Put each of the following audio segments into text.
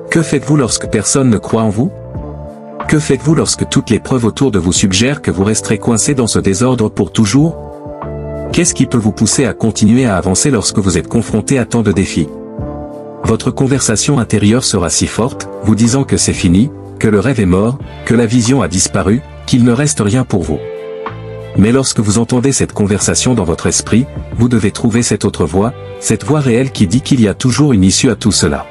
Que faites-vous lorsque personne ne croit en vous? Que faites-vous lorsque toutes les preuves autour de vous suggèrent que vous resterez coincé dans ce désordre pour toujours? Qu'est-ce qui peut vous pousser à continuer à avancer lorsque vous êtes confronté à tant de défis? Votre conversation intérieure sera si forte, vous disant que c'est fini, que le rêve est mort, que la vision a disparu, qu'il ne reste rien pour vous. Mais lorsque vous entendez cette conversation dans votre esprit, vous devez trouver cette autre voix, cette voix réelle qui dit qu'il y a toujours une issue à tout cela.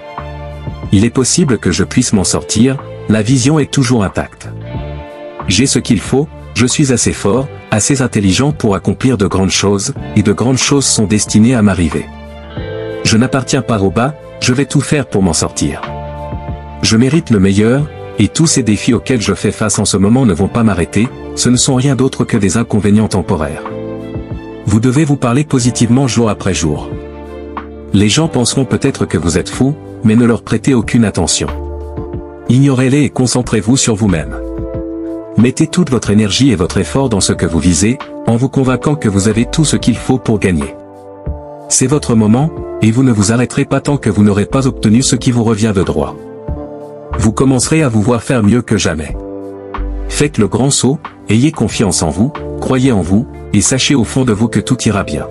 Il est possible que je puisse m'en sortir, la vision est toujours intacte. J'ai ce qu'il faut, je suis assez fort, assez intelligent pour accomplir de grandes choses, et de grandes choses sont destinées à m'arriver. Je n'appartiens pas au bas, je vais tout faire pour m'en sortir. Je mérite le meilleur, et tous ces défis auxquels je fais face en ce moment ne vont pas m'arrêter, ce ne sont rien d'autre que des inconvénients temporaires. Vous devez vous parler positivement jour après jour. Les gens penseront peut-être que vous êtes fou, mais ne leur prêtez aucune attention. Ignorez-les et concentrez-vous sur vous-même. Mettez toute votre énergie et votre effort dans ce que vous visez, en vous convainquant que vous avez tout ce qu'il faut pour gagner. C'est votre moment, et vous ne vous arrêterez pas tant que vous n'aurez pas obtenu ce qui vous revient de droit. Vous commencerez à vous voir faire mieux que jamais. Faites le grand saut, ayez confiance en vous, croyez en vous, et sachez au fond de vous que tout ira bien.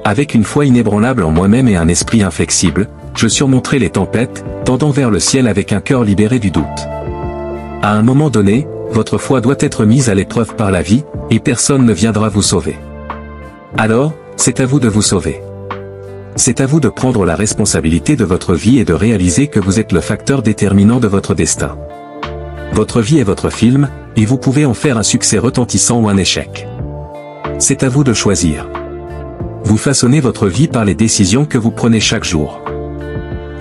Avec une foi inébranlable en moi-même et un esprit inflexible, je surmonterai les tempêtes, tendant vers le ciel avec un cœur libéré du doute. À un moment donné, votre foi doit être mise à l'épreuve par la vie, et personne ne viendra vous sauver. Alors, c'est à vous de vous sauver. C'est à vous de prendre la responsabilité de votre vie et de réaliser que vous êtes le facteur déterminant de votre destin. Votre vie est votre film, et vous pouvez en faire un succès retentissant ou un échec. C'est à vous de choisir. Vous façonnez votre vie par les décisions que vous prenez chaque jour.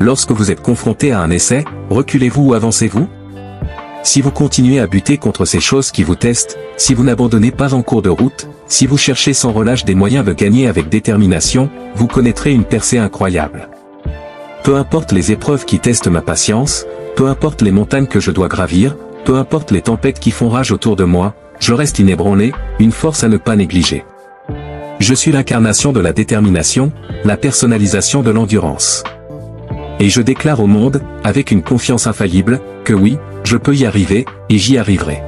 Lorsque vous êtes confronté à un essai, reculez-vous ou avancez-vous? Si vous continuez à buter contre ces choses qui vous testent, si vous n'abandonnez pas en cours de route, si vous cherchez sans relâche des moyens de gagner avec détermination, vous connaîtrez une percée incroyable. Peu importe les épreuves qui testent ma patience, peu importe les montagnes que je dois gravir, peu importe les tempêtes qui font rage autour de moi, je reste inébranlé, une force à ne pas négliger. Je suis l'incarnation de la détermination, la personnalisation de l'endurance. Et je déclare au monde, avec une confiance infaillible, que oui, je peux y arriver, et j'y arriverai.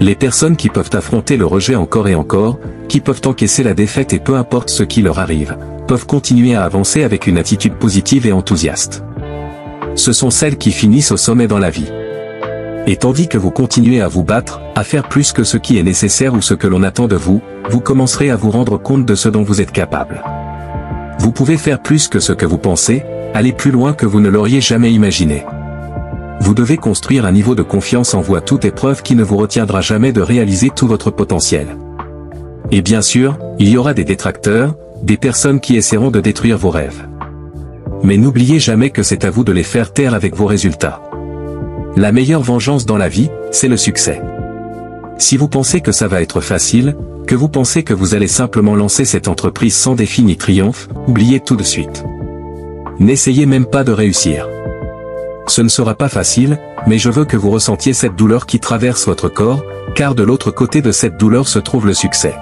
Les personnes qui peuvent affronter le rejet encore et encore, qui peuvent encaisser la défaite et peu importe ce qui leur arrive, peuvent continuer à avancer avec une attitude positive et enthousiaste. Ce sont celles qui finissent au sommet dans la vie. Et tandis que vous continuez à vous battre, à faire plus que ce qui est nécessaire ou ce que l'on attend de vous, vous commencerez à vous rendre compte de ce dont vous êtes capable. Vous pouvez faire plus que ce que vous pensez, aller plus loin que vous ne l'auriez jamais imaginé. Vous devez construire un niveau de confiance en vous à toute épreuve qui ne vous retiendra jamais de réaliser tout votre potentiel. Et bien sûr, il y aura des détracteurs, des personnes qui essaieront de détruire vos rêves. Mais n'oubliez jamais que c'est à vous de les faire taire avec vos résultats. La meilleure vengeance dans la vie, c'est le succès. Si vous pensez que ça va être facile, que vous pensez que vous allez simplement lancer cette entreprise sans défi ni triomphe, oubliez tout de suite. N'essayez même pas de réussir. Ce ne sera pas facile, mais je veux que vous ressentiez cette douleur qui traverse votre corps, car de l'autre côté de cette douleur se trouve le succès.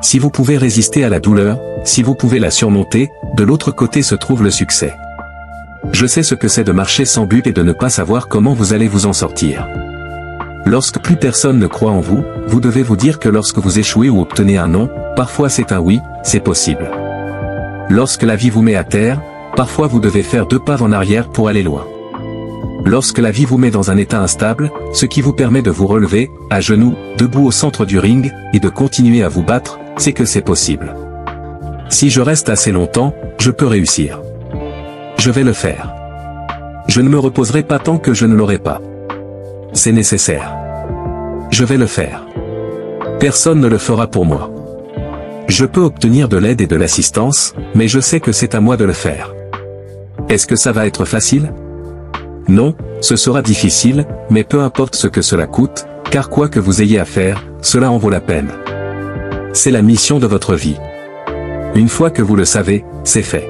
Si vous pouvez résister à la douleur, si vous pouvez la surmonter, de l'autre côté se trouve le succès. Je sais ce que c'est de marcher sans but et de ne pas savoir comment vous allez vous en sortir. Lorsque plus personne ne croit en vous, vous devez vous dire que lorsque vous échouez ou obtenez un non, parfois c'est un oui, c'est possible. Lorsque la vie vous met à terre, parfois vous devez faire 2 pas en arrière pour aller loin. Lorsque la vie vous met dans un état instable, ce qui vous permet de vous relever, à genoux, debout au centre du ring, et de continuer à vous battre, c'est que c'est possible. Si je reste assez longtemps, je peux réussir. Je vais le faire. Je ne me reposerai pas tant que je ne l'aurai pas. C'est nécessaire. Je vais le faire. Personne ne le fera pour moi. Je peux obtenir de l'aide et de l'assistance, mais je sais que c'est à moi de le faire. Est-ce que ça va être facile? Non, ce sera difficile, mais peu importe ce que cela coûte, car quoi que vous ayez à faire, cela en vaut la peine. C'est la mission de votre vie. Une fois que vous le savez, c'est fait.